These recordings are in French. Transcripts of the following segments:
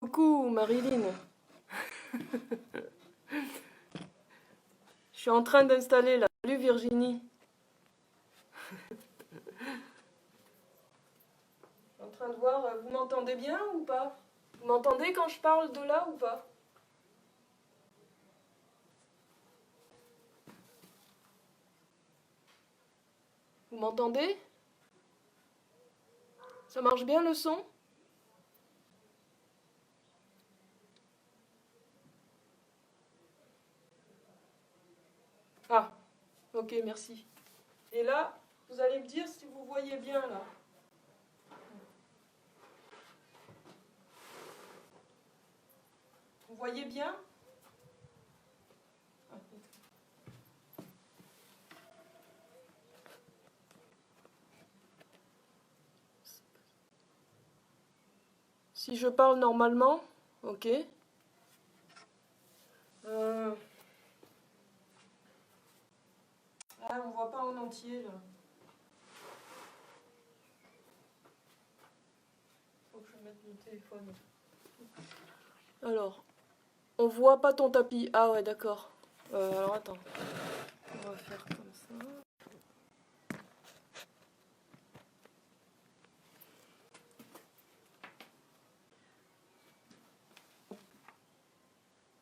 Coucou Marilyn, je suis en train d'installer là. Salut Virginie. Je suis en train de voir, vous m'entendez bien ou pas? Vous m'entendez quand je parle de là ou pas? Vous m'entendez? Ça marche bien le son? Ah, ok, merci. Et là, vous allez me dire si vous voyez bien là. Vous voyez bien? Si je parle normalement, ok. Euh, Ah, on voit pas en entier là. Faut que je mette mon téléphone. Alors, on voit pas ton tapis. Ah ouais, d'accord. Alors attends. On va faire comme ça.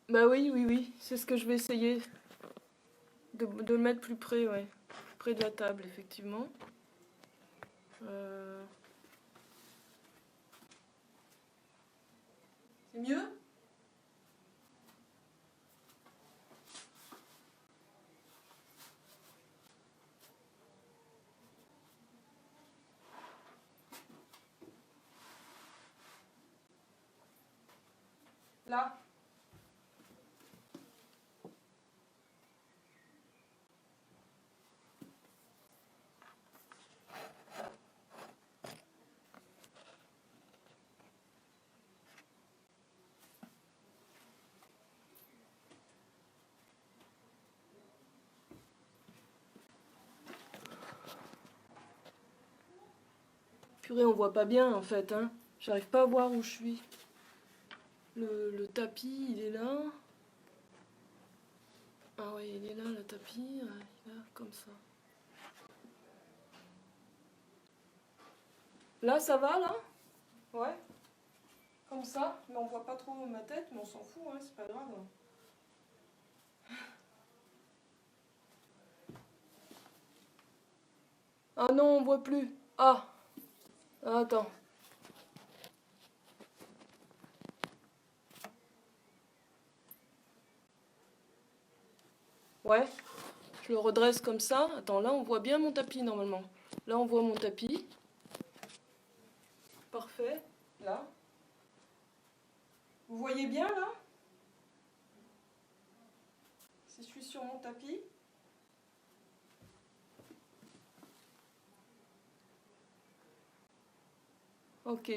Bah oui, oui, oui. C'est ce que je vais essayer. De le mettre plus près, ouais. Plus près de la table, effectivement. Euh, C'est mieux? Là? Purée, on voit pas bien en fait, hein. J'arrive pas à voir où je suis. Le tapis, il est là. Ah ouais, il est là, le tapis. Ouais, il est là, comme ça. Là, ça va, là? Ouais, comme ça. Mais on voit pas trop ma tête, mais on s'en fout, hein, c'est pas grave. Ah non, on voit plus. Ah, attends. Ouais, je le redresse comme ça. Attends, là, on voit bien mon tapis normalement. Là, on voit mon tapis. Parfait. Là. Vous voyez bien, là? Si je suis sur mon tapis. Ok.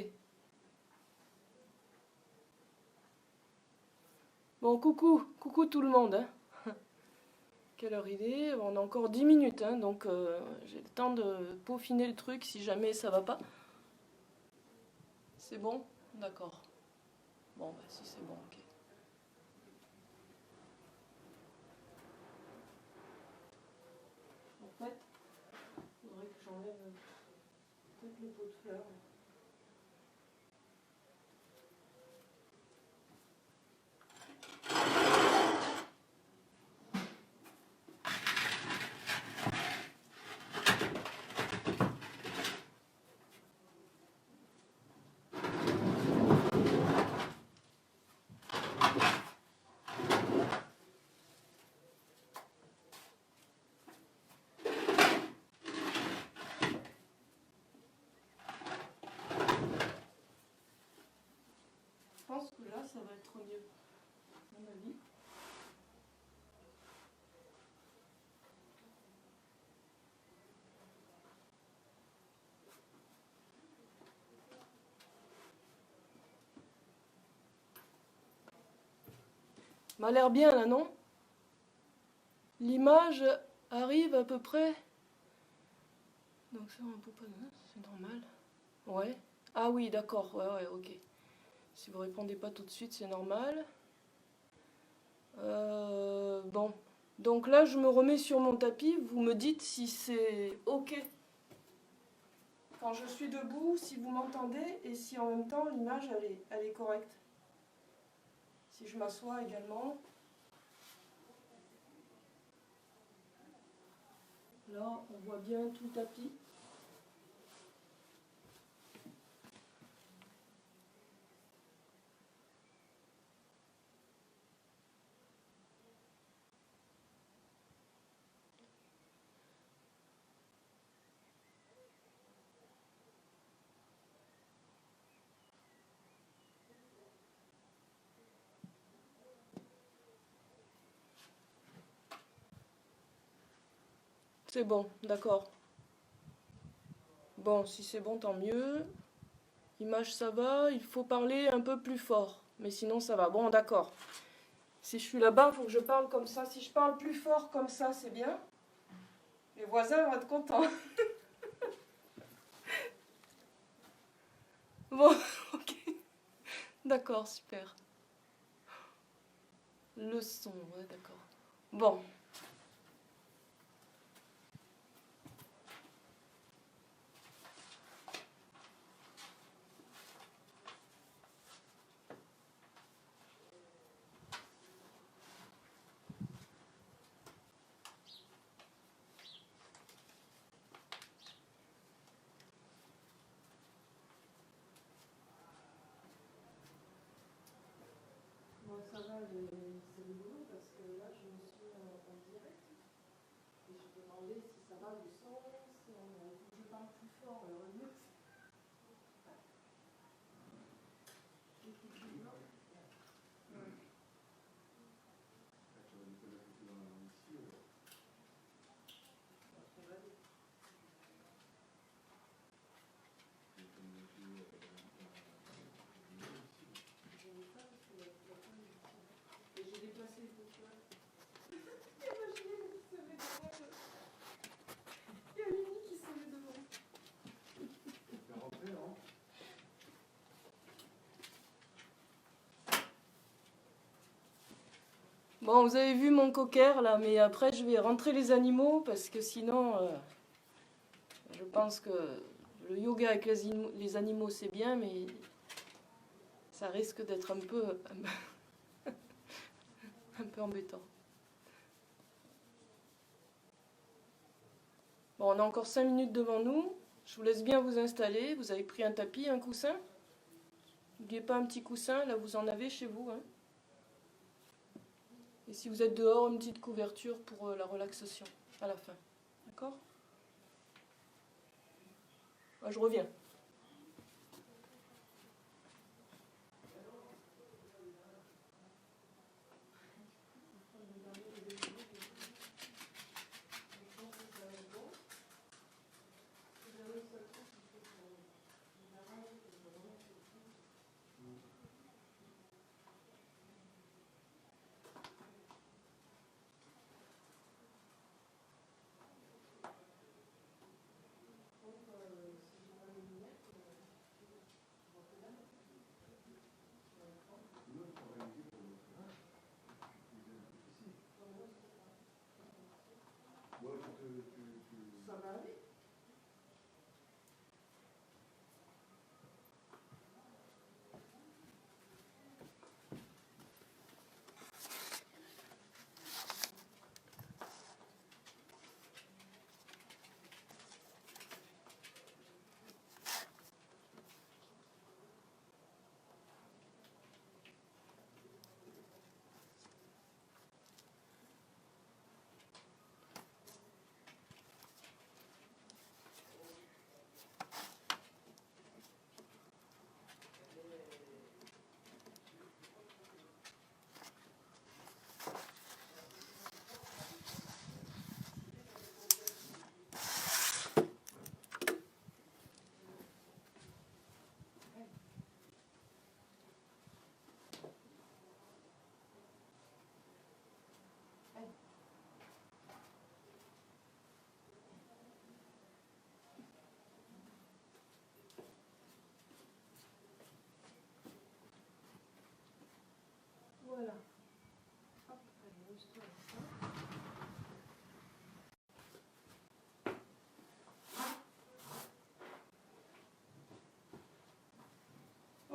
Bon, coucou. Coucou tout le monde, hein. Quelle heure il est? On a encore 10 minutes, hein, donc j'ai le temps de peaufiner le truc si jamais ça va pas. C'est bon? D'accord. Bon, bah, si c'est bon, ok. En fait, il faudrait que j'enlève peut-être le pot de fleurs. Je pense que là, ça va être mieux, à mon avis. M'a l'air bien là, non? L'image arrive à peu près. Donc ça, un peu pas, c'est normal. Ouais. Ah oui, d'accord. Ouais, ouais, ok. Si vous répondez pas tout de suite, c'est normal. Bon, donc là je me remets sur mon tapis, vous me dites si c'est ok quand je suis debout, si vous m'entendez et si en même temps l'image elle est correcte. Si je m'assois également. Là on voit bien tout le tapis. C'est bon, d'accord. Bon, si c'est bon, tant mieux. Image, ça va. Il faut parler un peu plus fort. Mais sinon, ça va. Bon, d'accord. Si je suis là-bas, il faut que je parle comme ça. Si je parle plus fort comme ça, c'est bien. Les voisins vont être contents. Bon, ok. D'accord, super. Le son, ouais, d'accord. Bon. Bon, ça va, c'est rigolo parce que là, je me suis en direct. Et je me demandais si ça va le son, si je parle plus fort, mieux. Et j'ai déplacé le bouquin. Imaginez qui se met devant. Il y a Lily qui se met devant. Fais rentrer, hein. Bon, vous avez vu mon cocker là, mais après je vais rentrer les animaux parce que sinon, je pense que le yoga avec les animaux c'est bien, mais ça risque d'être un peu, un peu embêtant. Bon, on a encore 5 minutes devant nous. Je vous laisse bien vous installer. Vous avez pris un tapis, un coussin. N'oubliez pas un petit coussin, là vous en avez chez vous. Hein. Et si vous êtes dehors, une petite couverture pour la relaxation à la fin. D'accord ? Je reviens.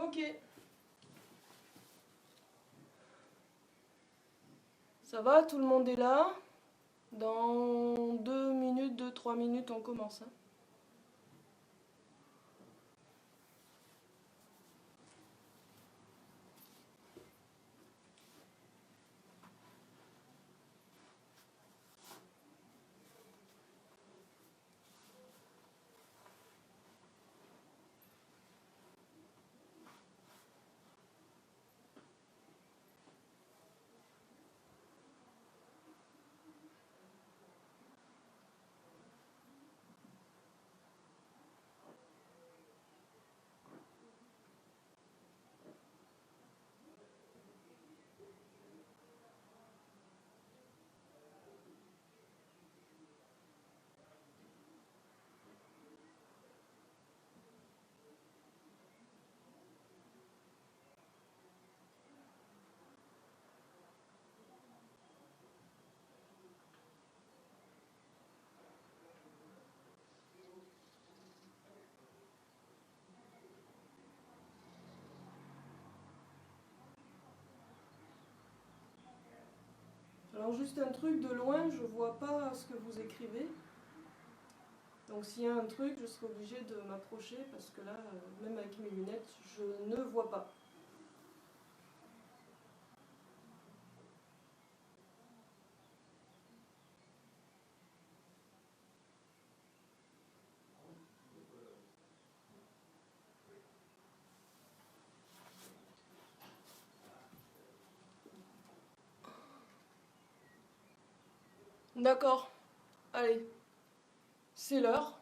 Ok. Ça va, tout le monde est là. Dans 2 minutes, 2-3 minutes, on commence, hein. Alors juste un truc, de loin, je vois pas ce que vous écrivez. Donc s'il y a un truc, je serai obligée de m'approcher parce que là, même avec mes lunettes, je ne vois pas. D'accord. Allez, c'est l'heure.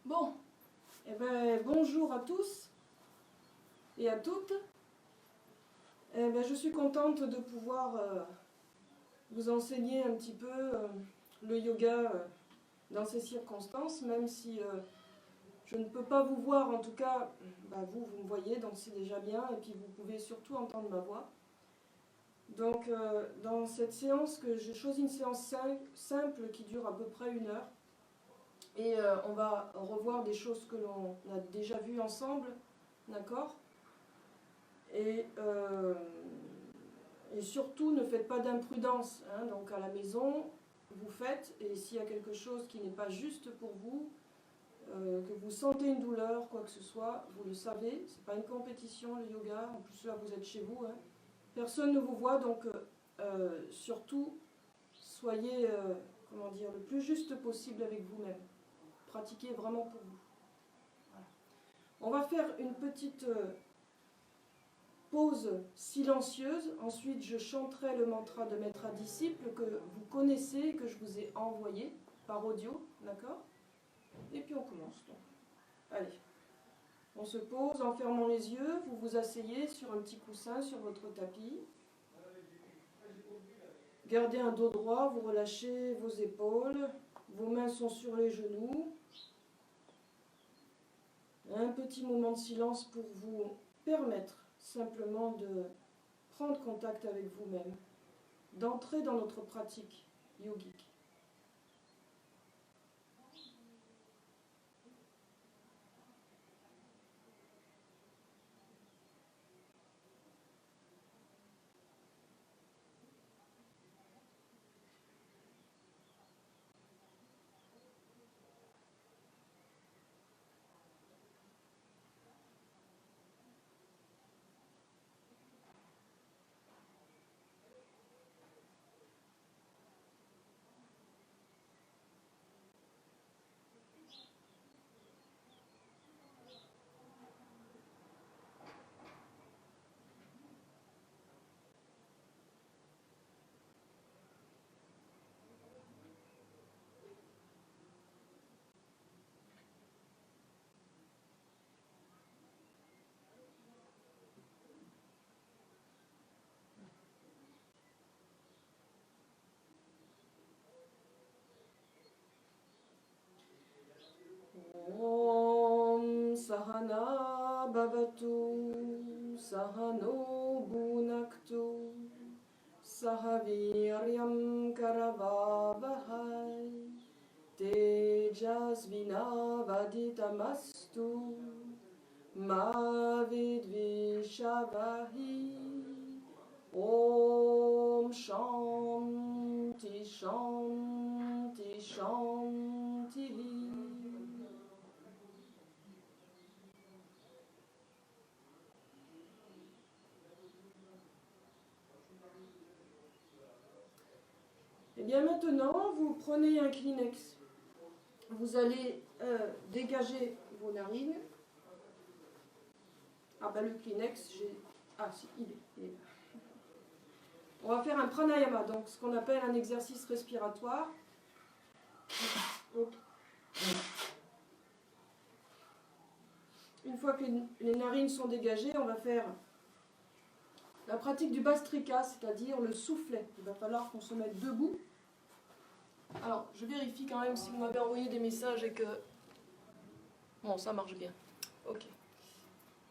Bon, eh ben bonjour à tous et à toutes. Eh ben, je suis contente de pouvoir vous enseigner un petit peu le yoga dans ces circonstances, même si je ne peux pas vous voir, en tout cas, bah, vous me voyez, donc c'est déjà bien, et puis vous pouvez surtout entendre ma voix. Donc dans cette séance, que j'ai choisi une séance simple qui dure à peu près 1 heure, et on va revoir des choses que l'on a déjà vues ensemble, d'accord ? Et surtout, ne faites pas d'imprudence, hein, donc à la maison, vous faites, et s'il y a quelque chose qui n'est pas juste pour vous, que vous sentez une douleur, quoi que ce soit, vous le savez, c'est pas une compétition le yoga, en plus là vous êtes chez vous, hein. Personne ne vous voit, donc surtout, soyez comment dire, le plus juste possible avec vous-même. Pratiquez vraiment pour vous. Voilà. On va faire une petite pause silencieuse. Ensuite, je chanterai le mantra de maître à disciple que vous connaissez, que je vous ai envoyé par audio, d'accord ? Et puis on commence. Donc. Allez, on se pose en fermant les yeux. Vous vous asseyez sur un petit coussin sur votre tapis. Gardez un dos droit, vous relâchez vos épaules. Vos mains sont sur les genoux. Un petit moment de silence pour vous permettre simplement de prendre contact avec vous-même, d'entrer dans notre pratique yogique. Om Sahana Bhavatu Sahano Bhunaktu Sahaviryam Karavavahai Tejasvina vaditamastu ma vidvishavahi. Om Shanti Shanti Shanti. Et bien maintenant, vous prenez un Kleenex. Vous allez dégager vos narines. Ah ben le Kleenex, j'ai... Ah si, il est là. On va faire un pranayama, donc ce qu'on appelle un exercice respiratoire. Donc, une fois que les narines sont dégagées, on va faire la pratique du Bastrika, c'est-à-dire le soufflet. Il va falloir qu'on se mette debout. Alors, je vérifie quand même si vous m'avez envoyé des messages et que... Bon, ça marche bien. Ok.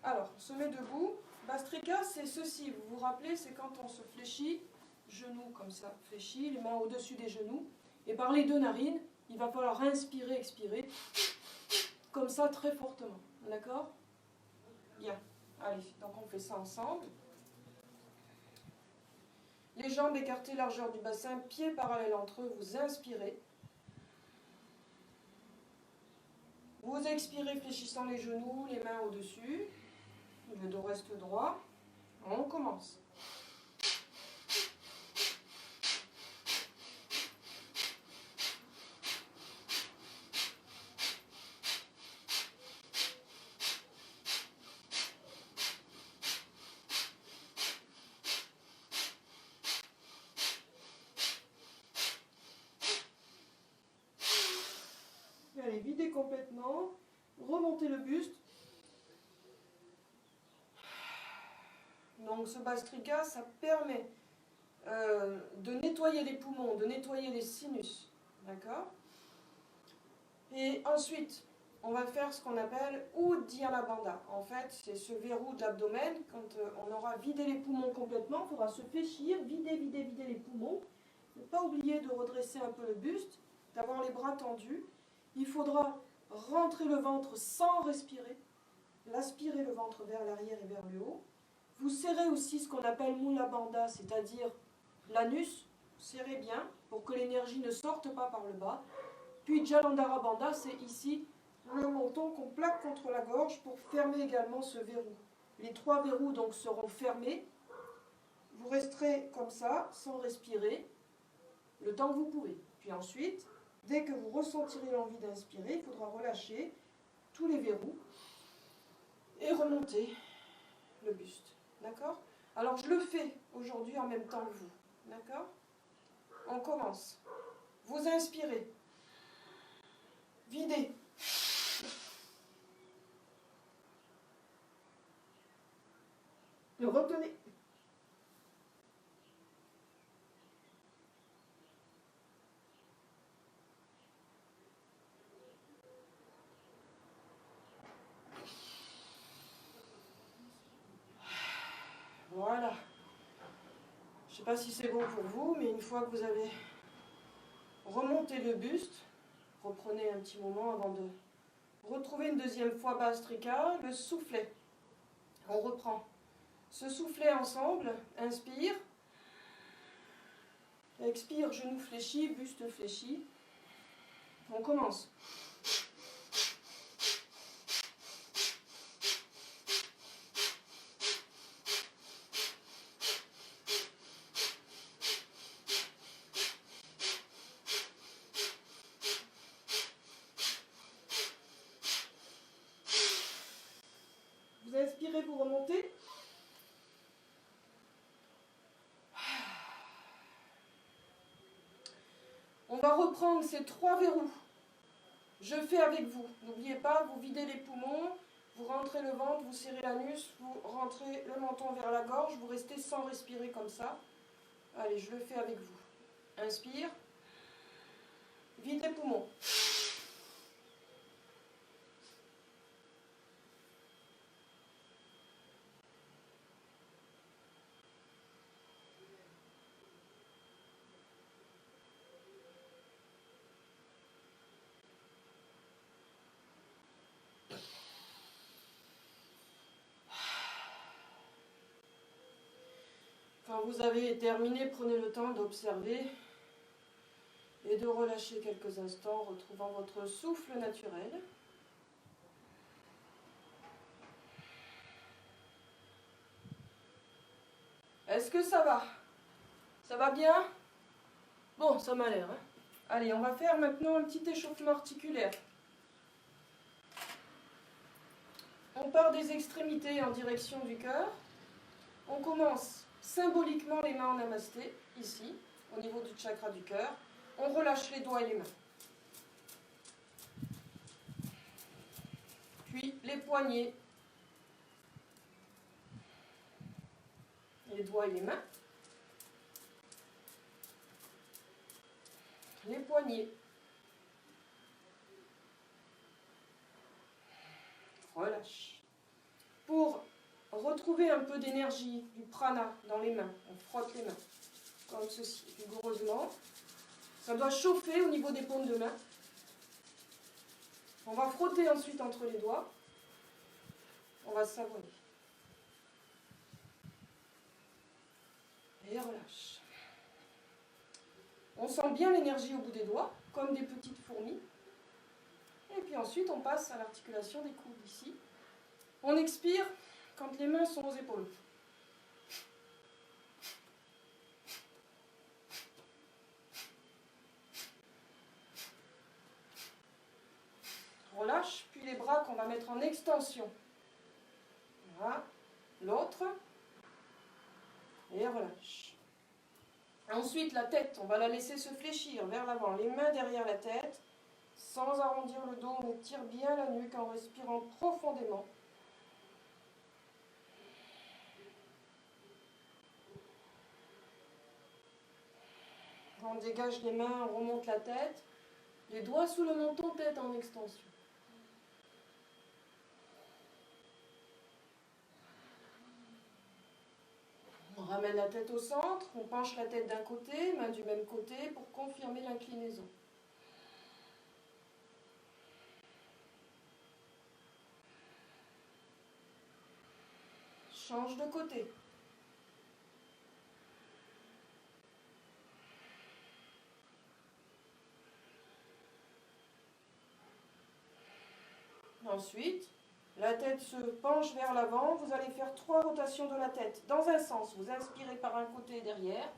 Alors, on se met debout. Bastrika, c'est ceci. Vous vous rappelez, c'est quand on se fléchit, genoux comme ça, fléchis, les mains au-dessus des genoux. Et par les deux narines, il va falloir inspirer, expirer, comme ça, très fortement. D'accord? Bien. Allez, donc on fait ça ensemble. Les jambes écartées, largeur du bassin, pieds parallèles entre eux, vous inspirez. Vous expirez, fléchissant les genoux, les mains au-dessus. Le dos reste droit. On commence. Allez, videz complètement. Remontez le buste. Donc ce Bastrika, ça permet de nettoyer les poumons, de nettoyer les sinus. D'accord? Et ensuite, on va faire ce qu'on appelle Uddiyana Bandha. En fait, c'est ce verrou de l'abdomen. Quand on aura vidé les poumons complètement, il faudra se fléchir, vider les poumons. Ne pas oublier de redresser un peu le buste, d'avoir les bras tendus. Il faudra rentrer le ventre sans respirer, l'aspirer le ventre vers l'arrière et vers le haut. Vous serrez aussi ce qu'on appelle Mula Bandha, c'est-à-dire l'anus. Serrez bien pour que l'énergie ne sorte pas par le bas. Puis Jalandhara Bandha, c'est ici le menton qu'on plaque contre la gorge pour fermer également ce verrou. Les trois verrous donc seront fermés. Vous resterez comme ça, sans respirer, le temps que vous pouvez. Puis ensuite, dès que vous ressentirez l'envie d'inspirer, il faudra relâcher tous les verrous et remonter le buste. D'accord? Alors je le fais aujourd'hui en même temps que vous. D'accord? On commence. Vous inspirez. Videz. Retenez. Voilà. Je ne sais pas si c'est bon pour vous, mais une fois que vous avez remonté le buste, reprenez un petit moment avant de retrouver une deuxième fois Bastrika, le soufflet. On reprend. Ce soufflet ensemble, inspire. Expire, genou fléchi, buste fléchi. On commence. Vous inspirez, vous remontez. On va reprendre ces trois verrous. Je fais avec vous. N'oubliez pas, vous videz les poumons, vous rentrez le ventre, vous serrez l'anus, vous rentrez le menton vers la gorge, vous restez sans respirer comme ça. Allez, je le fais avec vous. Inspire. Vide les poumons. Quand vous avez terminé, prenez le temps d'observer et de relâcher quelques instants, retrouvant votre souffle naturel. Est-ce que ça va? Ça va bien? Bon, ça m'a l'air. Hein? Allez, on va faire maintenant un petit échauffement articulaire. On part des extrémités en direction du cœur. On commence symboliquement les mains en namasté, ici, au niveau du chakra du cœur. On relâche les doigts et les mains. Puis les poignets, les doigts et les mains. Les poignets. Relâche. Pour retrouver un peu d'énergie, du prana dans les mains, on frotte les mains, comme ceci, vigoureusement. Ça doit chauffer au niveau des paumes de main. On va frotter ensuite entre les doigts. On va savonner. Et relâche. On sent bien l'énergie au bout des doigts, comme des petites fourmis. Et puis ensuite, on passe à l'articulation des coudes ici. On expire quand les mains sont aux épaules. Relâche, puis les bras qu'on va mettre en extension. Voilà. L'autre. Et relâche. Ensuite, la tête, on va la laisser se fléchir vers l'avant, les mains derrière la tête. Sans arrondir le dos, on étire bien la nuque en respirant profondément. On dégage les mains, on remonte la tête. Les doigts sous le menton, tête en extension. On ramène la tête au centre, on penche la tête d'un côté, main du même côté pour confirmer l'inclinaison. Change de côté. Ensuite, la tête se penche vers l'avant. Vous allez faire 3 rotations de la tête. Dans un sens, vous inspirez par un côté et derrière.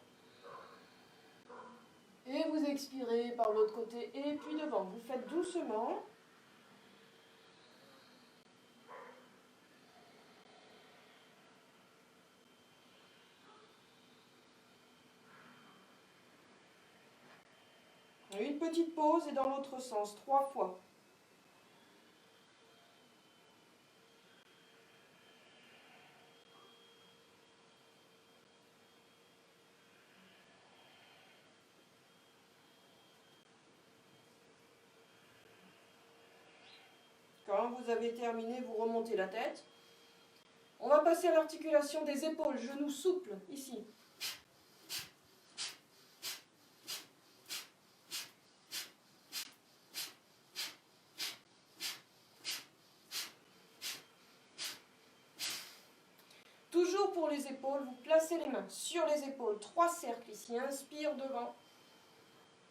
Et vous expirez par l'autre côté et puis devant. Vous faites doucement. Une petite pause et dans l'autre sens, 3 fois. Quand vous avez terminé, vous remontez la tête. On va passer à l'articulation des épaules, genoux souples, ici. Toujours pour les épaules, vous placez les mains sur les épaules. 3 cercles ici, inspire devant.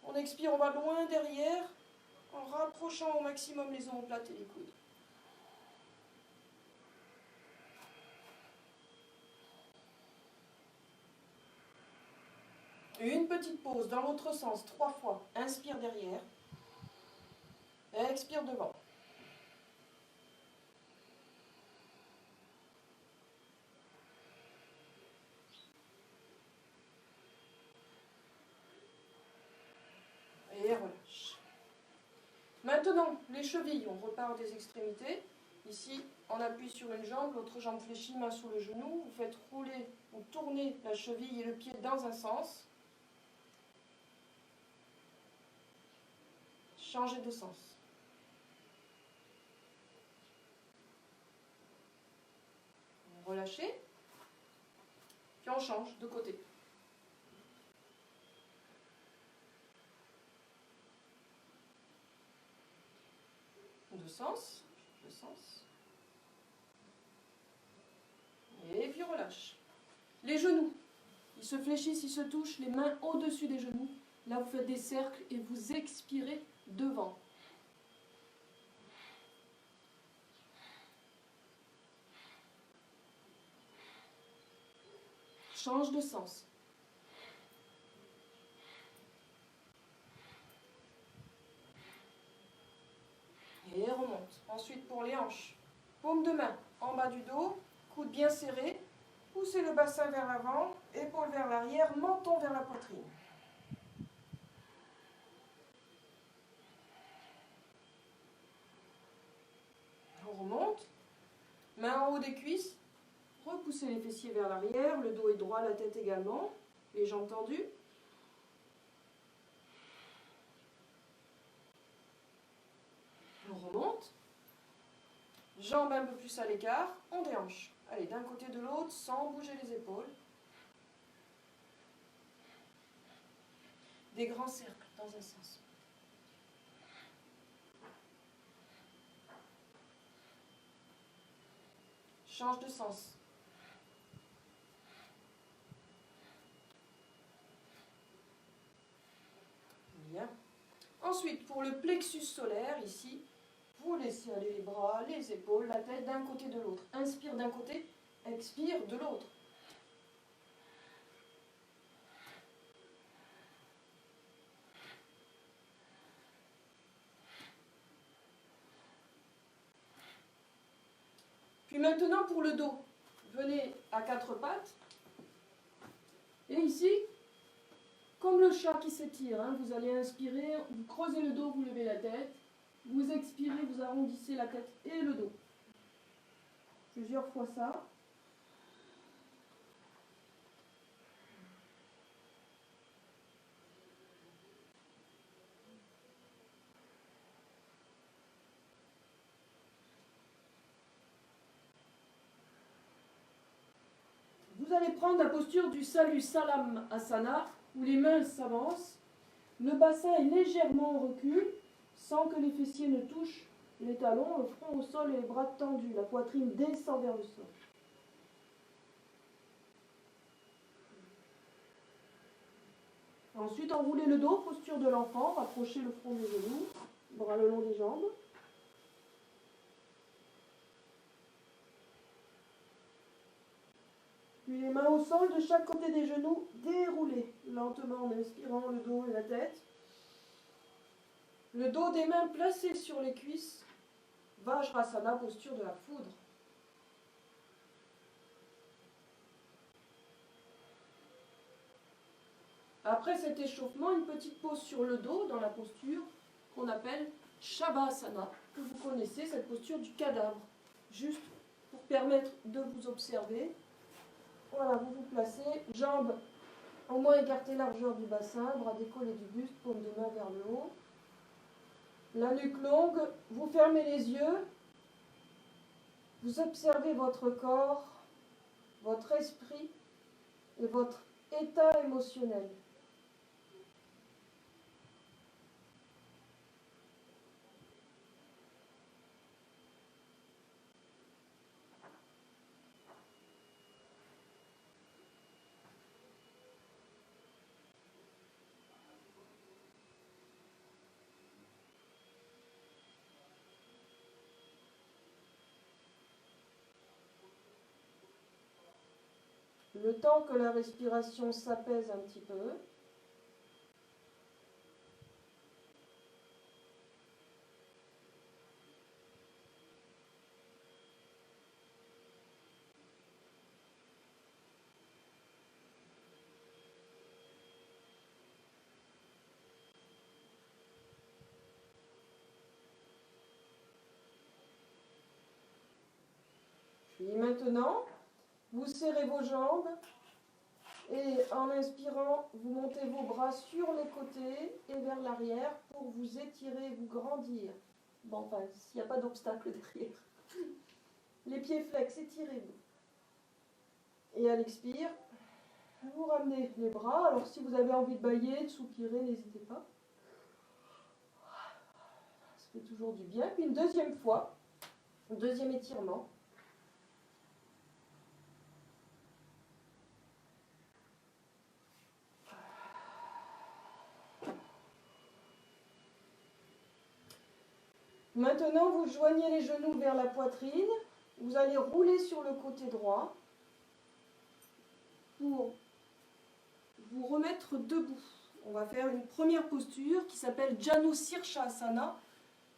On expire, on va loin derrière, en rapprochant au maximum les omoplates et les coudes. Une petite pause dans l'autre sens, 3 fois. Inspire derrière. Expire devant. Et relâche. Maintenant, les chevilles, on repart des extrémités. Ici, on appuie sur une jambe, l'autre jambe fléchie, main sous le genou. Vous faites rouler ou tourner la cheville et le pied dans un sens. Changez de sens. Relâchez. Puis on change de côté. De sens. De sens. Et puis relâche. Les genoux. Ils se fléchissent, ils se touchent, les mains au-dessus des genoux. Là, vous faites des cercles et vous expirez devant. Change de sens. Et remonte. Ensuite, pour les hanches, paume de main en bas du dos, coude bien serré, poussez le bassin vers l'avant, épaule vers l'arrière, menton vers la poitrine. On remonte, main en haut des cuisses, repoussez les fessiers vers l'arrière, le dos est droit, la tête également, les jambes tendues. On remonte, jambes un peu plus à l'écart, on déhanche. Allez, d'un côté de l'autre, sans bouger les épaules. Des grands cercles dans un sens. Change de sens. Bien. Ensuite, pour le plexus solaire, ici, vous laissez aller les bras, les épaules, la tête d'un côté de l'autre. Inspire d'un côté, expire de l'autre. Puis maintenant pour le dos, venez à quatre pattes. Et ici, comme le chat qui s'étire, vous allez inspirer, vous creusez le dos, vous levez la tête. Vous expirez, vous arrondissez la tête et le dos. Plusieurs fois ça. Vous allez prendre la posture du Salut Salam Asana, où les mains s'avancent. Le bassin est légèrement en recul, sans que les fessiers ne touchent les talons, le front au sol et les bras tendus. La poitrine descend vers le sol. Ensuite, enroulez le dos, posture de l'enfant, rapprochez le front des genoux, bras le long des jambes. Puis les mains au sol de chaque côté des genoux, déroulez lentement en inspirant le dos et la tête. Le dos des mains placé sur les cuisses. Vajrasana, posture de la foudre. Après cet échauffement, une petite pause sur le dos dans la posture qu'on appelle Shavasana, que vous connaissez, cette posture du cadavre. Juste pour permettre de vous observer. Voilà, vous vous placez, jambes au moins écartées largeur du bassin, bras décollés du buste, paume de main vers le haut. La nuque longue, vous fermez les yeux, vous observez votre corps, votre esprit et votre état émotionnel. Le temps que la respiration s'apaise un petit peu. Puis maintenant, vous serrez vos jambes et en inspirant, vous montez vos bras sur les côtés et vers l'arrière pour vous étirer, vous grandir. Bon, enfin, s'il n'y a pas d'obstacle derrière. Les pieds flex, étirez-vous. Et à l'expire, vous ramenez les bras. Alors si vous avez envie de bâiller, de soupirer, n'hésitez pas. Ça fait toujours du bien. Puis une deuxième fois, un deuxième étirement. Maintenant, vous joignez les genoux vers la poitrine. Vous allez rouler sur le côté droit pour vous remettre debout. On va faire une première posture qui s'appelle Janu Sirsasana,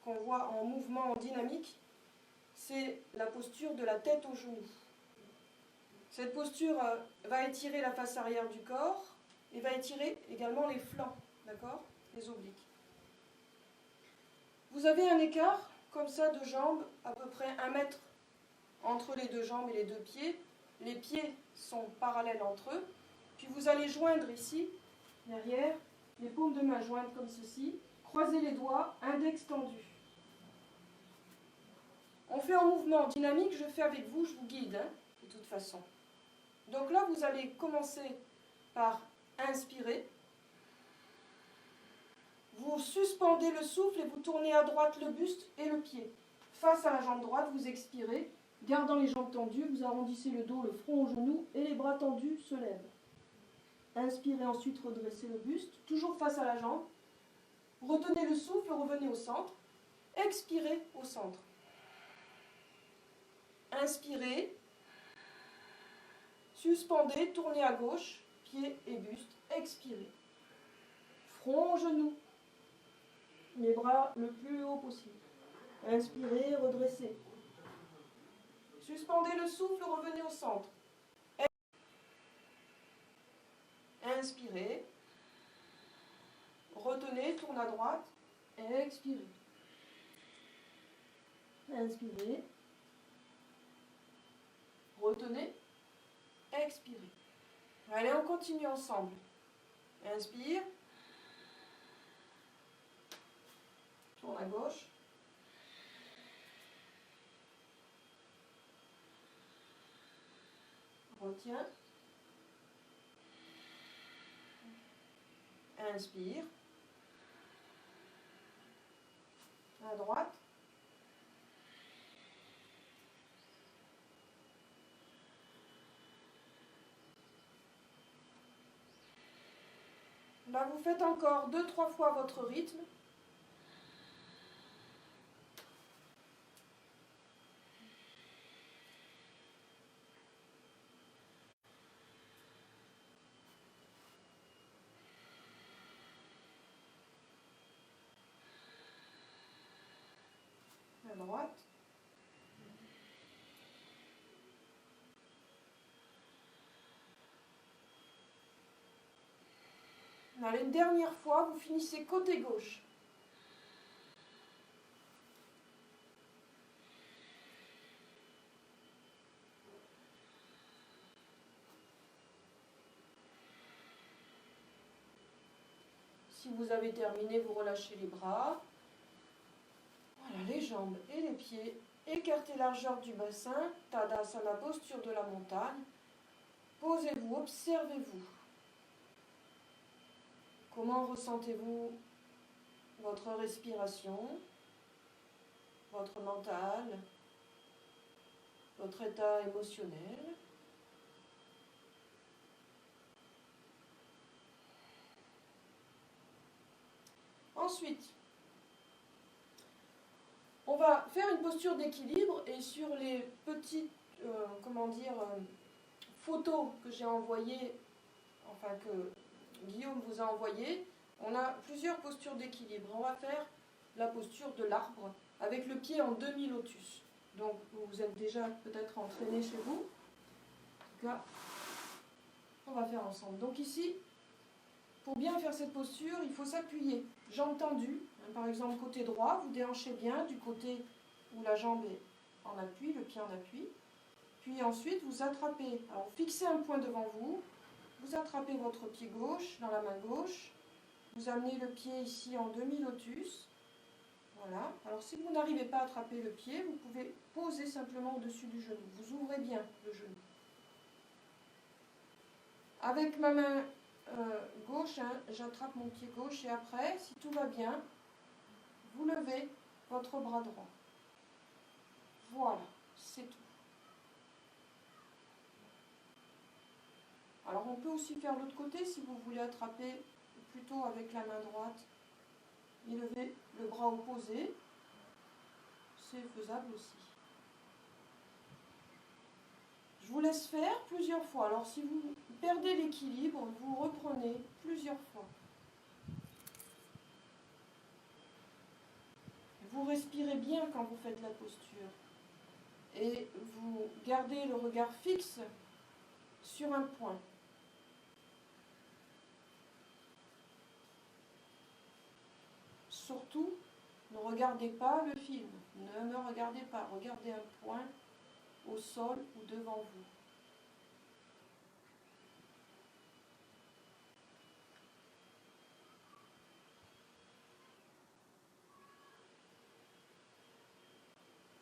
qu'on voit en mouvement dynamique. C'est la posture de la tête aux genoux. Cette posture va étirer la face arrière du corps et va étirer également les flancs, d'accord, les obliques. Vous avez un écart comme ça de jambes, à peu près 1 mètre entre les deux jambes et les deux pieds. Les pieds sont parallèles entre eux. Puis vous allez joindre ici, derrière, les paumes de main jointes comme ceci. Croisez les doigts, index tendu. On fait en mouvement dynamique, je fais avec vous, je vous guide, hein, de toute façon. Donc là, vous allez commencer par inspirer. Vous suspendez le souffle et vous tournez à droite le buste et le pied. Face à la jambe droite, vous expirez. Gardant les jambes tendues, vous arrondissez le dos, le front au genou et les bras tendus se lèvent. Inspirez ensuite, redressez le buste, toujours face à la jambe. Retenez le souffle, revenez au centre. Expirez au centre. Inspirez. Suspendez, tournez à gauche, pied et buste. Expirez. Front au genou. Les bras le plus haut possible. Inspirez, redressez. Suspendez le souffle, revenez au centre. Inspirez. Retenez, tournez à droite. Expirez. Inspirez. Retenez. Expirez. Allez, on continue ensemble. Inspire. Tourne à gauche. Retiens. Inspire. À droite. Là, vous faites encore 2-3 fois votre rythme. À droite. Allez, une dernière fois, vous finissez côté gauche. Si vous avez terminé, vous relâchez les bras. Voilà, les jambes et les pieds. Écartez largeur du bassin. Tadasana, posture de la montagne. Posez-vous, observez-vous. Comment ressentez-vous votre respiration, votre mental, votre état émotionnel? Ensuite, on va faire une posture d'équilibre et sur les petites, photos que j'ai envoyées, enfin que Guillaume vous a envoyées, on a plusieurs postures d'équilibre. On va faire la posture de l'arbre avec le pied en demi-lotus. Donc vous vous êtes déjà peut-être entraîné chez vous. En tout cas, on va faire ensemble. Donc ici, pour bien faire cette posture, il faut s'appuyer. Jambes tendues, par exemple côté droit, vous déhanchez bien du côté où la jambe est en appui, le pied en appui. Puis ensuite, vous attrapez, alors fixez un point devant vous, vous attrapez votre pied gauche dans la main gauche, vous amenez le pied ici en demi-lotus. Voilà. Alors si vous n'arrivez pas à attraper le pied, vous pouvez poser simplement au-dessus du genou. Vous ouvrez bien le genou. Avec ma main gauche, j'attrape mon pied gauche et après, si tout va bien, vous levez votre bras droit. Voilà, c'est tout. Alors on peut aussi faire l'autre côté si vous voulez attraper plutôt avec la main droite et lever le bras opposé. c'est faisable aussi. Je vous laisse faire plusieurs fois. Alors si vous perdez l'équilibre, vous reprenez plusieurs fois. Vous respirez bien quand vous faites la posture. Et vous gardez le regard fixe sur un point. Surtout, ne regardez pas le film. Ne me regardez pas. Regardez un point au sol ou devant vous.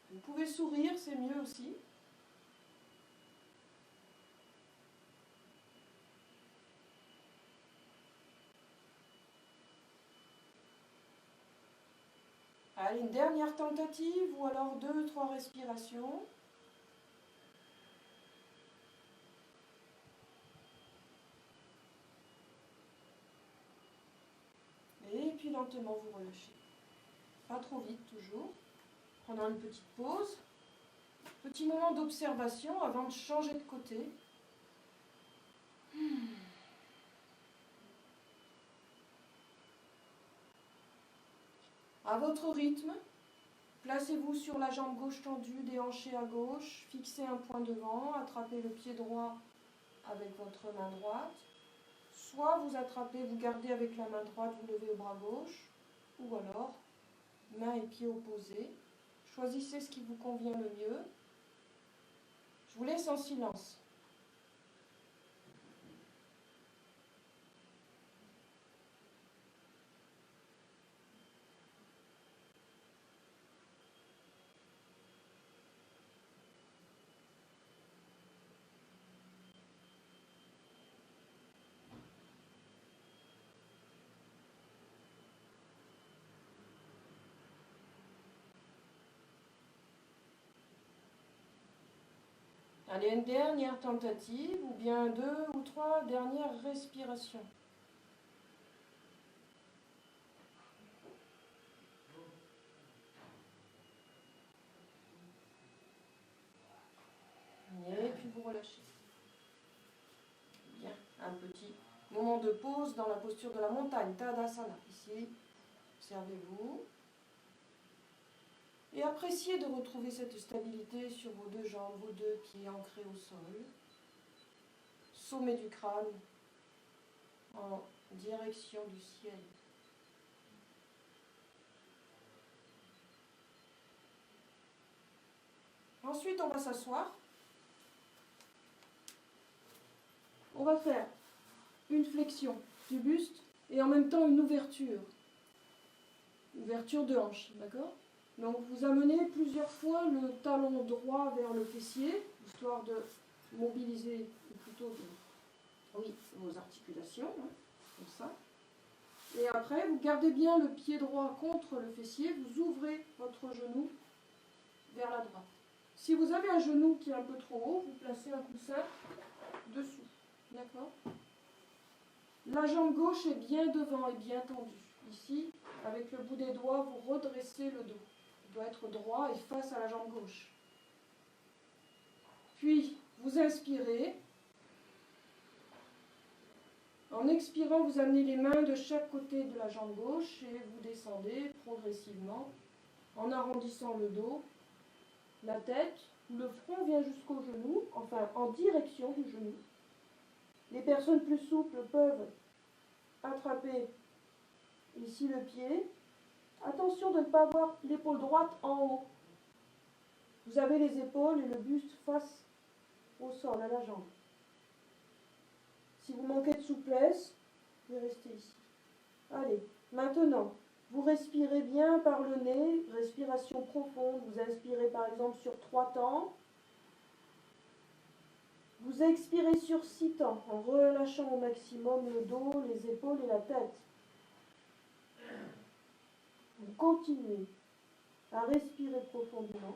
Vous pouvez sourire, c'est mieux aussi. Allez, une dernière tentative ou alors 2-3 respirations. Et puis lentement vous relâchez. Pas trop vite toujours. Prenons une petite pause. Petit moment d'observation avant de changer de côté. À votre rythme, placez-vous sur la jambe gauche tendue, déhanchée à gauche, fixez un point devant, attrapez le pied droit avec votre main droite. Soit vous attrapez, vous gardez avec la main droite, vous levez au bras gauche, ou alors main et pied opposés. Choisissez ce qui vous convient le mieux. Je vous laisse en silence. Allez, une dernière tentative, ou bien 2 ou 3 dernières respirations. Et puis vous relâchez. Bien, un petit moment de pause dans la posture de la montagne, Tadasana. Ici, observez-vous. Et appréciez de retrouver cette stabilité sur vos deux jambes, vos deux pieds ancrés au sol. Sommet du crâne en direction du ciel. Ensuite, on va s'asseoir. On va faire une flexion du buste et en même temps une ouverture. Ouverture de hanche, d'accord? Donc vous amenez plusieurs fois le talon droit vers le fessier, histoire de mobiliser, ou plutôt vos articulations, hein, comme ça. Et après, vous gardez bien le pied droit contre le fessier, vous ouvrez votre genou vers la droite. Si vous avez un genou qui est un peu trop haut, vous placez un coussin dessous. D'accord? La jambe gauche est bien devant et bien tendue. Ici, avec le bout des doigts, vous redressez le dos. Il doit être droit et face à la jambe gauche. Puis, vous inspirez. En expirant, vous amenez les mains de chaque côté de la jambe gauche et vous descendez progressivement en arrondissant le dos, la tête, le front vient jusqu'au genou, enfin en direction du genou. Les personnes plus souples peuvent attraper ici le pied. Attention de ne pas avoir l'épaule droite en haut. Vous avez les épaules et le buste face au sol, à la jambe. Si vous manquez de souplesse, vous restez ici. Allez, maintenant, vous respirez bien par le nez, respiration profonde. Vous inspirez par exemple sur 3 temps. Vous expirez sur 6 temps en relâchant au maximum le dos, les épaules et la tête. Vous continuez à respirer profondément.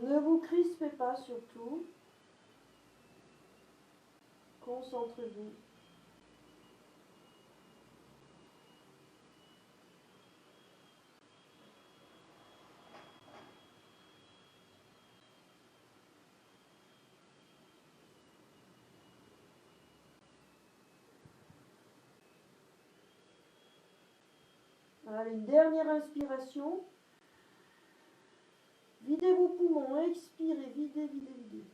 Ne vous crispez pas surtout. Concentrez-vous. Allez, une dernière inspiration. Videz vos poumons, expirez, videz, videz, videz.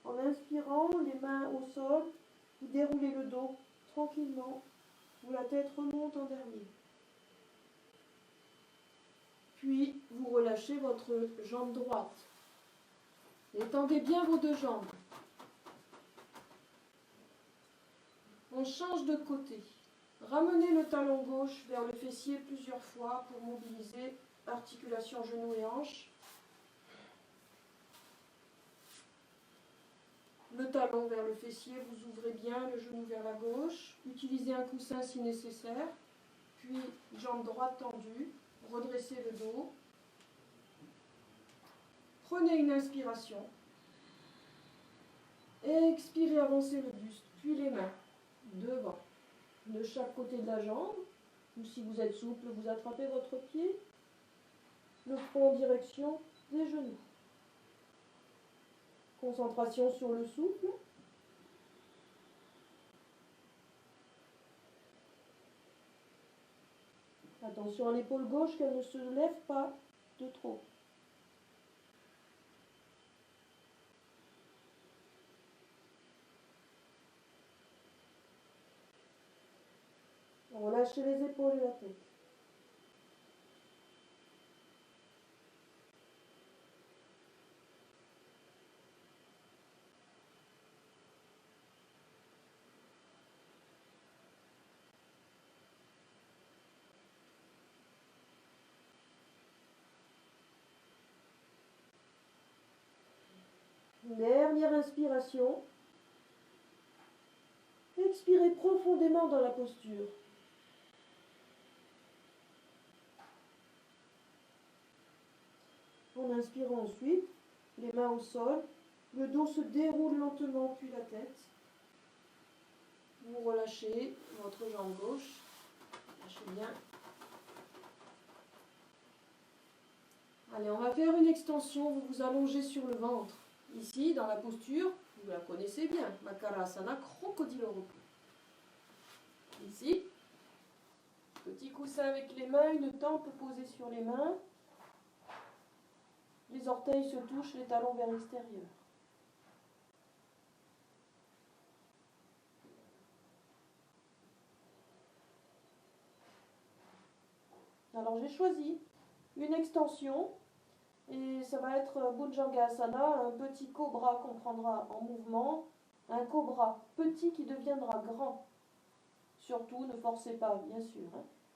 En inspirant, les mains au sol, vous déroulez le dos tranquillement, où la tête remonte en dernier. Puis, vous relâchez votre jambe droite. Étendez bien vos deux jambes. On change de côté. Ramenez le talon gauche vers le fessier plusieurs fois pour mobiliser articulation genou et hanche. Le talon vers le fessier, vous ouvrez bien le genou vers la gauche. Utilisez un coussin si nécessaire. Puis, jambe droite tendue. Redressez le dos. Prenez une inspiration. Expirez, avancez le buste. Puis les mains devant, de chaque côté de la jambe. Ou si vous êtes souple, vous attrapez votre pied. Le front en direction des genoux. Concentration sur le souffle. Attention à l'épaule gauche qu'elle ne se lève pas de trop. Relâchez les épaules et la tête. Dernière inspiration. Expirez profondément dans la posture. En inspirant ensuite, les mains au sol, le dos se déroule lentement puis la tête. Vous relâchez votre jambe gauche, lâchez bien. Allez, on va faire une extension, vous vous allongez sur le ventre. Ici, dans la posture, vous la connaissez bien, Makarasana, crocodile au repos. Ici, petit coussin avec les mains, une tempe posée sur les mains. Les orteils se touchent, les talons vers l'extérieur. Alors j'ai choisi une extension et ça va être Bhujangasana, un petit cobra qu'on prendra en mouvement, un cobra petit qui deviendra grand. Surtout, ne forcez pas, bien sûr.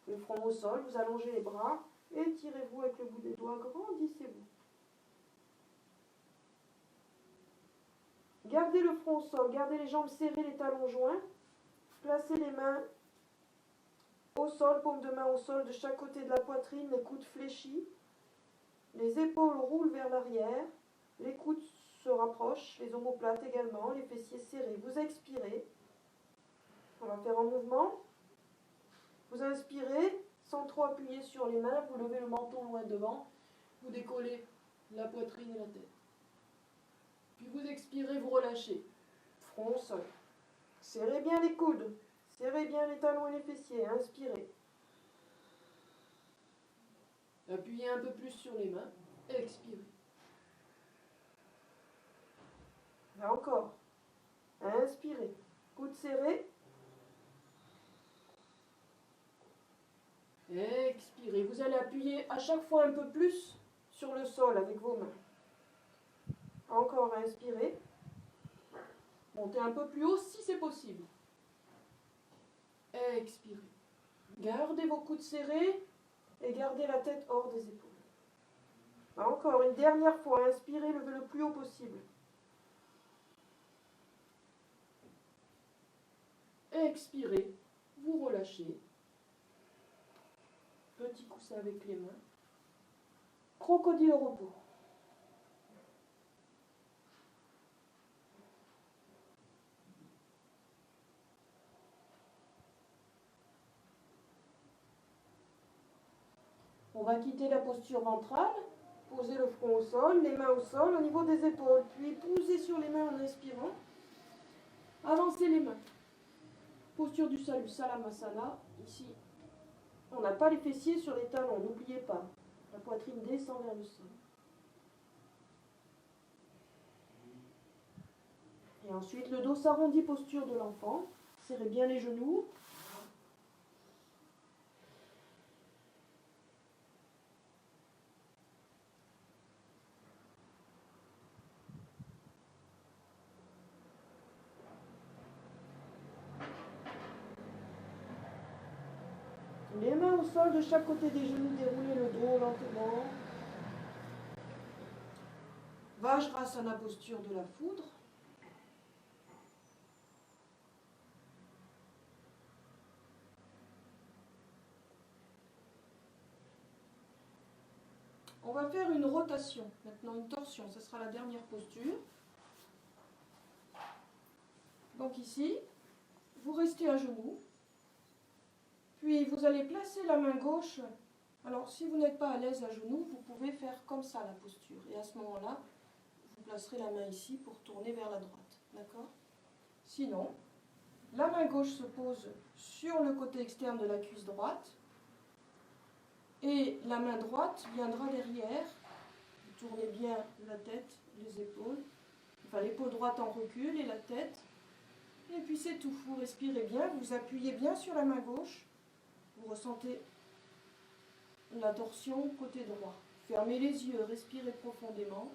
Le front au sol, vous allongez les bras, étirez-vous avec le bout des doigts, grandissez-vous. Gardez le front au sol, gardez les jambes serrées, les talons joints. Placez les mains au sol, paume de main au sol, de chaque côté de la poitrine, les coudes fléchis. Les épaules roulent vers l'arrière, les coudes se rapprochent, les omoplates également, les fessiers serrés. Vous expirez. On va faire en mouvement. Vous inspirez, sans trop appuyer sur les mains, vous levez le menton loin devant, vous décollez la poitrine et la tête. Puis vous expirez, vous relâchez. Front au sol. Serrez bien les coudes, serrez bien les talons et les fessiers, inspirez. Appuyez un peu plus sur les mains, expirez. Là encore, inspirez. Coudes serrés. Expirez. Vous allez appuyer à chaque fois un peu plus sur le sol avec vos mains. Encore, inspirez. Montez un peu plus haut si c'est possible. Expirez. Gardez vos coudes serrés et gardez la tête hors des épaules. Encore une dernière fois, inspirez, levez le plus haut possible. Expirez, vous relâchez. Petit petit coussin avec les mains. Crocodile au repos. On va quitter la posture ventrale, poser le front au sol, les mains au sol au niveau des épaules, puis poser sur les mains en inspirant. Avancez les mains. Posture du salut, Salamasana. Ici, on n'a pas les fessiers sur les talons, n'oubliez pas. La poitrine descend vers le sol. Et ensuite, le dos s'arrondit, posture de l'enfant. Serrez bien les genoux. Les mains au sol de chaque côté des genoux, déroulez le dos lentement. Vajrasana, posture de la foudre. On va faire une rotation, maintenant une torsion, ce sera la dernière posture. Donc ici, vous restez à genoux, puis vous allez placer la main gauche. Alors si vous n'êtes pas à l'aise à genoux, vous pouvez faire comme ça la posture. Et à ce moment-là, vous placerez la main ici pour tourner vers la droite. D'accord ? Sinon, la main gauche se pose sur le côté externe de la cuisse droite. Et la main droite viendra derrière. Vous tournez bien la tête, les épaules. Enfin, l'épaule droite en recul et la tête. Et puis c'est tout. Vous respirez bien, vous appuyez bien sur la main gauche. Vous ressentez la torsion côté droit. Fermez les yeux, respirez profondément.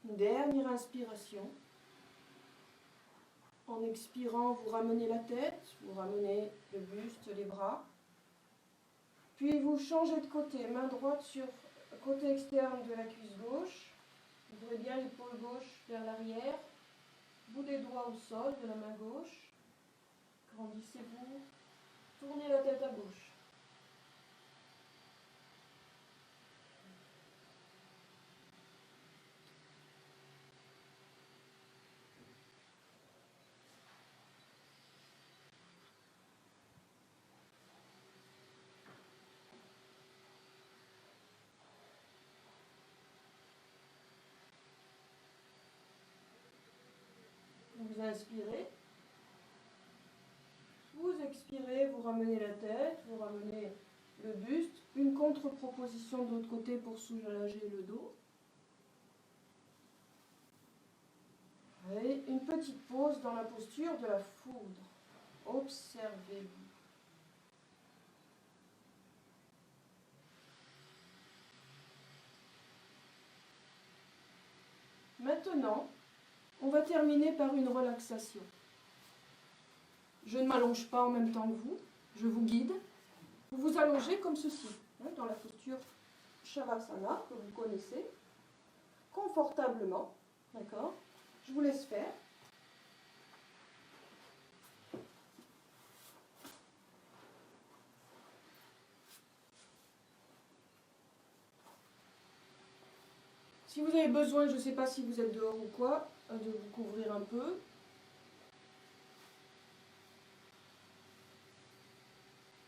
Une dernière inspiration. En expirant, vous ramenez la tête, vous ramenez le buste, les bras. Puis vous changez de côté, main droite sur le côté externe de la cuisse gauche. Ouvrez bien l'épaule gauche vers l'arrière. Bout des doigts au sol de la main gauche. Grandissez-vous. Tournez la tête à gauche. Vous inspirez. Vous expirez, vous ramenez la tête, vous ramenez le buste. Une contre-proposition de l'autre côté pour soulager le dos. Et une petite pause dans la posture de la foudre. Observez-vous. Maintenant, on va terminer par une relaxation. Je ne m'allonge pas en même temps que vous, je vous guide. Vous vous allongez comme ceci, dans la posture Shavasana que vous connaissez, confortablement, d'accord ? Je vous laisse faire. Si vous avez besoin, je ne sais pas si vous êtes dehors ou quoi, de vous couvrir un peu.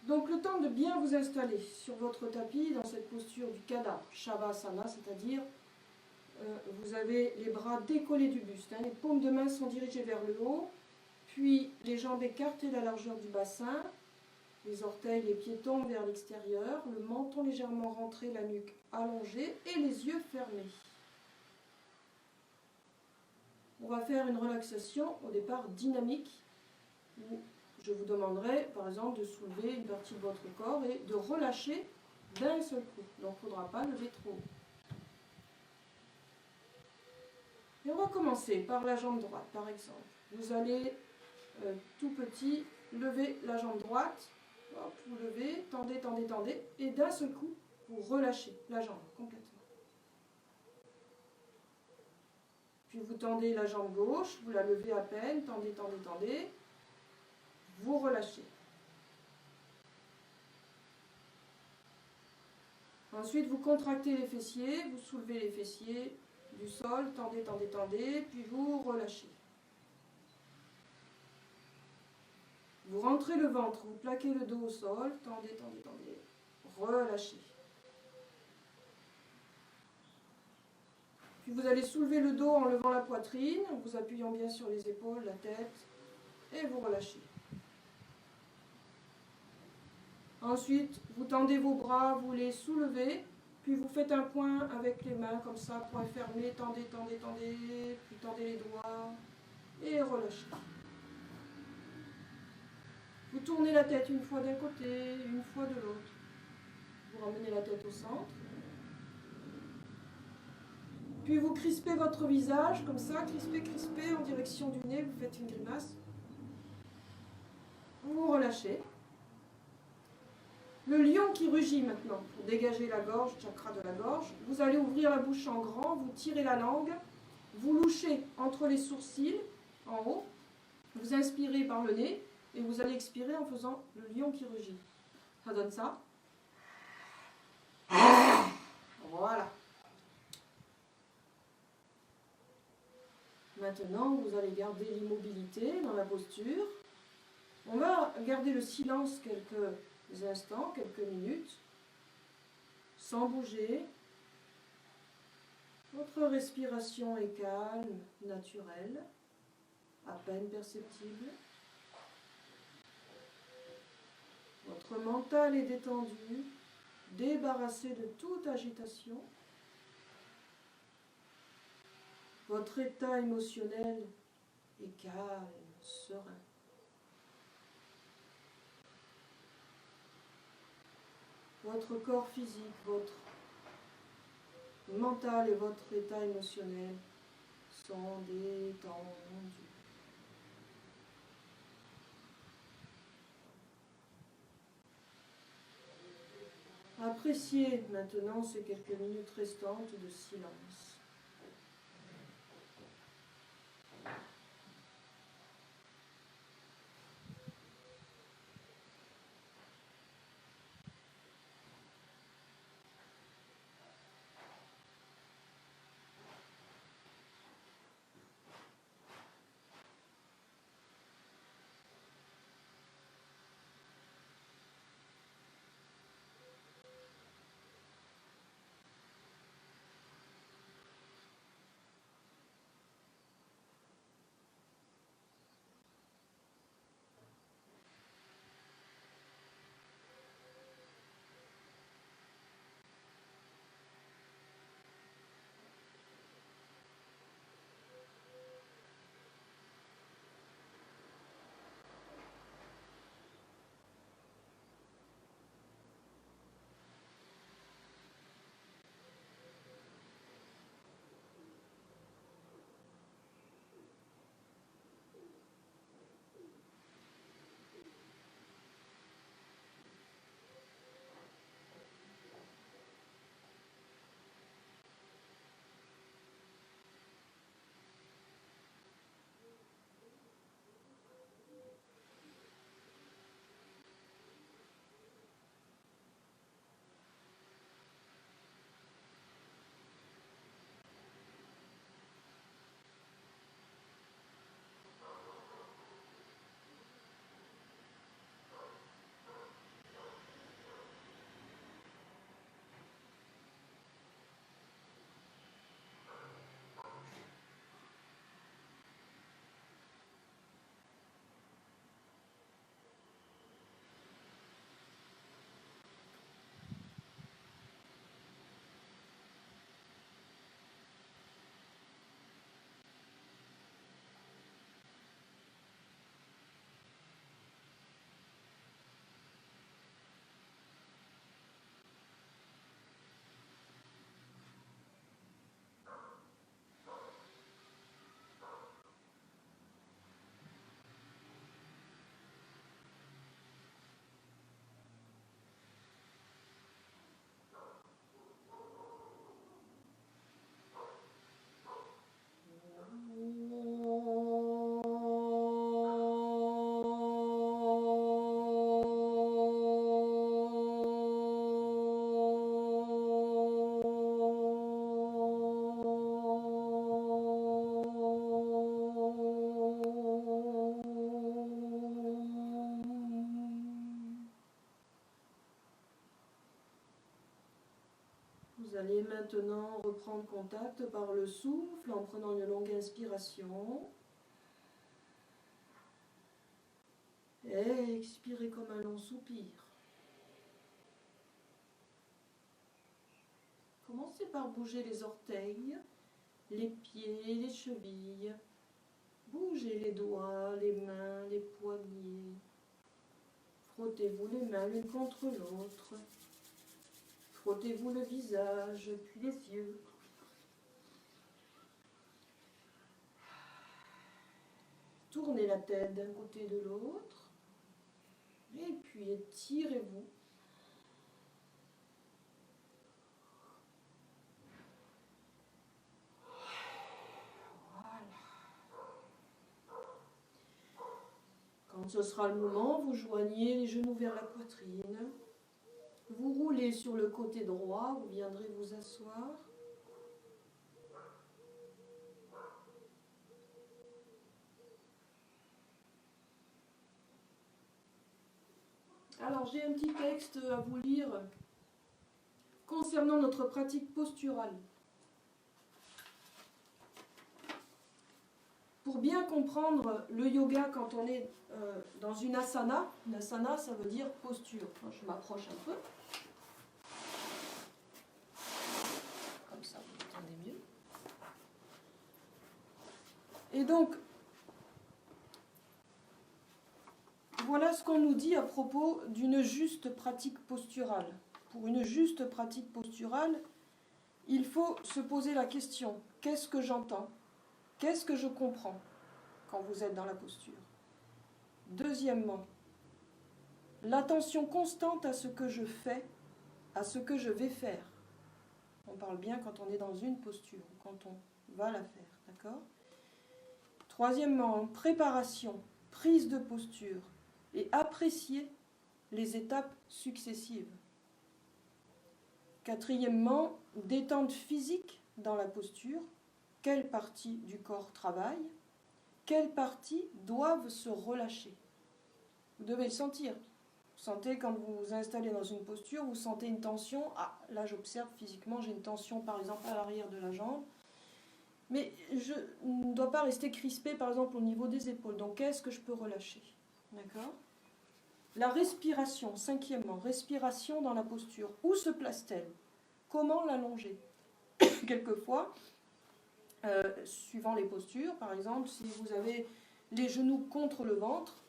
Donc le temps de bien vous installer sur votre tapis dans cette posture du Kada Shavasana, c'est-à-dire vous avez les bras décollés du buste, les paumes de main sont dirigées vers le haut, puis les jambes écartées la largeur du bassin, les orteils, les pieds tombent vers l'extérieur, le menton légèrement rentré, la nuque allongée et les yeux fermés. On va faire une relaxation au départ dynamique où je vous demanderai par exemple de soulever une partie de votre corps et de relâcher d'un seul coup. Donc il ne faudra pas lever trop haut. Et on va commencer par la jambe droite, par exemple. Vous allez, tout petit, lever la jambe droite. Hop, vous levez, tendez, tendez, tendez. Et d'un seul coup, vous relâchez la jambe complètement. Puis vous tendez la jambe gauche, vous la levez à peine, tendez, tendez, tendez. Vous relâchez. Ensuite, vous contractez les fessiers, vous soulevez les fessiers du sol, tendez, tendez, tendez, puis vous relâchez. Vous rentrez le ventre, vous plaquez le dos au sol, tendez, tendez, tendez, relâchez. Puis vous allez soulever le dos en levant la poitrine, en vous appuyant bien sur les épaules, la tête, et vous relâchez. Ensuite, vous tendez vos bras, vous les soulevez, puis vous faites un point avec les mains, comme ça, point fermé, tendez, tendez, tendez, puis tendez les doigts, et relâchez. Vous tournez la tête une fois d'un côté, une fois de l'autre. Vous ramenez la tête au centre. Puis vous crispez votre visage, comme ça, crispez, crispez, en direction du nez, vous faites une grimace. Vous relâchez. Le lion qui rugit maintenant, pour dégager la gorge, chakra de la gorge. Vous allez ouvrir la bouche en grand, vous tirez la langue, vous louchez entre les sourcils, en haut. Vous inspirez par le nez, et vous allez expirer en faisant le lion qui rugit. Ça donne ça. Voilà. Maintenant, vous allez garder l'immobilité dans la posture. On va garder le silence quelques instants, quelques minutes, sans bouger. Votre respiration est calme, naturelle, à peine perceptible. Votre mental est détendu, débarrassé de toute agitation. Votre état émotionnel est calme, serein. Votre corps physique, votre mental et votre état émotionnel sont détendus. Appréciez maintenant ces quelques minutes restantes de silence. maintenant reprendre contact par le souffle en prenant une longue inspiration. Et expirez comme un long soupir. Commencez par bouger les orteils, les pieds, les chevilles. Bougez les doigts, les mains, les poignets. Frottez-vous les mains l'une contre l'autre. Frottez-vous le visage, puis les yeux. Tournez la tête d'un côté de l'autre. Et puis étirez-vous. Quand ce sera le moment, vous joignez les genoux vers la poitrine. Vous roulez sur le côté droit, vous viendrez vous asseoir. Alors j'ai un petit texte à vous lire concernant notre pratique posturale. Pour bien comprendre le yoga quand on est dans une asana ça veut dire posture. Je m'approche un peu. Comme ça, vous entendez mieux. Et donc, voilà ce qu'on nous dit à propos d'une juste pratique posturale. Pour une juste pratique posturale, il faut se poser la question, qu'est-ce que j'entends ? Qu'est-ce que je comprends quand vous êtes dans la posture ? Deuxièmement, l'attention constante à ce que je fais, à ce que je vais faire. On parle bien quand on est dans une posture, quand on va la faire, d'accord ? Troisièmement, préparation, prise de posture et apprécier les étapes successives. Quatrièmement, détente physique dans la posture. Quelles parties du corps travaillent ? Quelles parties doivent se relâcher ? Vous devez le sentir. Vous sentez quand vous vous installez dans une posture, vous sentez une tension. Ah, là j'observe physiquement, j'ai une tension par exemple à l'arrière de la jambe. Mais je ne dois pas rester crispé par exemple au niveau des épaules. Donc qu'est-ce que je peux relâcher ? D'accord ? La respiration, cinquièmement, respiration dans la posture. Où se place-t-elle ? Comment l'allonger ? Quelquefois, suivant les postures, par exemple, si vous avez les genoux contre le ventre,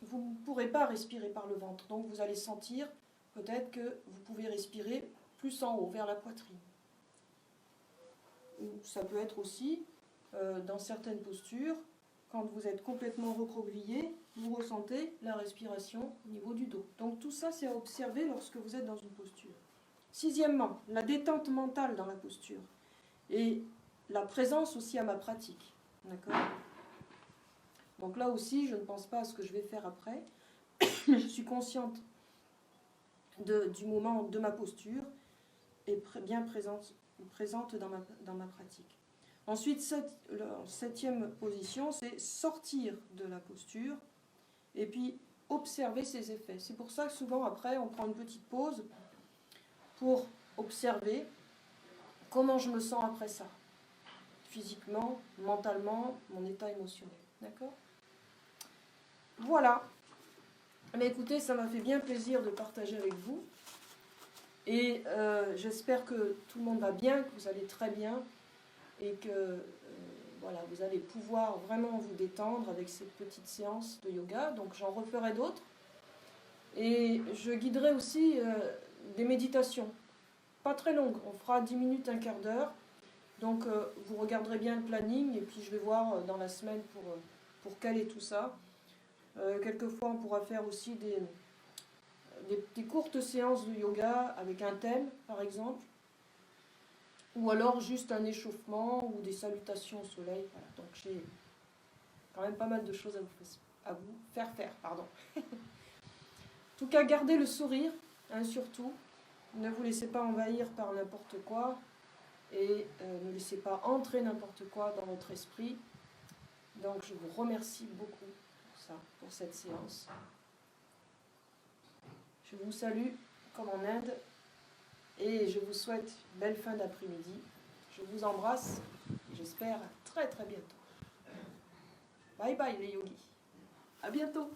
vous ne pourrez pas respirer par le ventre. Donc vous allez sentir peut-être que vous pouvez respirer plus en haut, vers la poitrine. Ou ça peut être aussi, dans certaines postures, quand vous êtes complètement recroquevillé, vous ressentez la respiration au niveau du dos. Donc tout ça, c'est à observer lorsque vous êtes dans une posture. Sixièmement, la détente mentale dans la posture. Et la présence aussi à ma pratique. D'accord ? Donc là aussi, je ne pense pas à ce que je vais faire après. Je suis consciente du moment de ma posture et bien présente dans ma pratique. Ensuite, septième position, c'est sortir de la posture et puis observer ses effets. C'est pour ça que souvent après, on prend une petite pause pour observer comment je me sens après ça. Physiquement, mentalement, mon état émotionnel. D'accord ? Voilà. Mais écoutez, ça m'a fait bien plaisir de partager avec vous. Et j'espère que tout le monde va bien, que vous allez très bien et que voilà, vous allez pouvoir vraiment vous détendre avec cette petite séance de yoga. Donc j'en referai d'autres. Et je guiderai aussi des méditations. Pas très longues, on fera 10 minutes, un quart d'heure. Donc vous regarderez bien le planning et puis je vais voir dans la semaine pour caler tout ça. Quelquefois on pourra faire aussi des courtes séances de yoga avec un thème par exemple. Ou alors juste un échauffement ou des salutations au soleil. Voilà. Donc j'ai quand même pas mal de choses à vous faire. Pardon. En tout cas, gardez le sourire, hein, surtout. Ne vous laissez pas envahir par n'importe quoi et ne laissez pas entrer n'importe quoi dans votre esprit. Donc je vous remercie beaucoup pour cette séance. Je vous salue comme en Inde. Et je vous souhaite une belle fin d'après-midi. Je vous embrasse et j'espère à très très bientôt. Bye bye les yogis. À bientôt.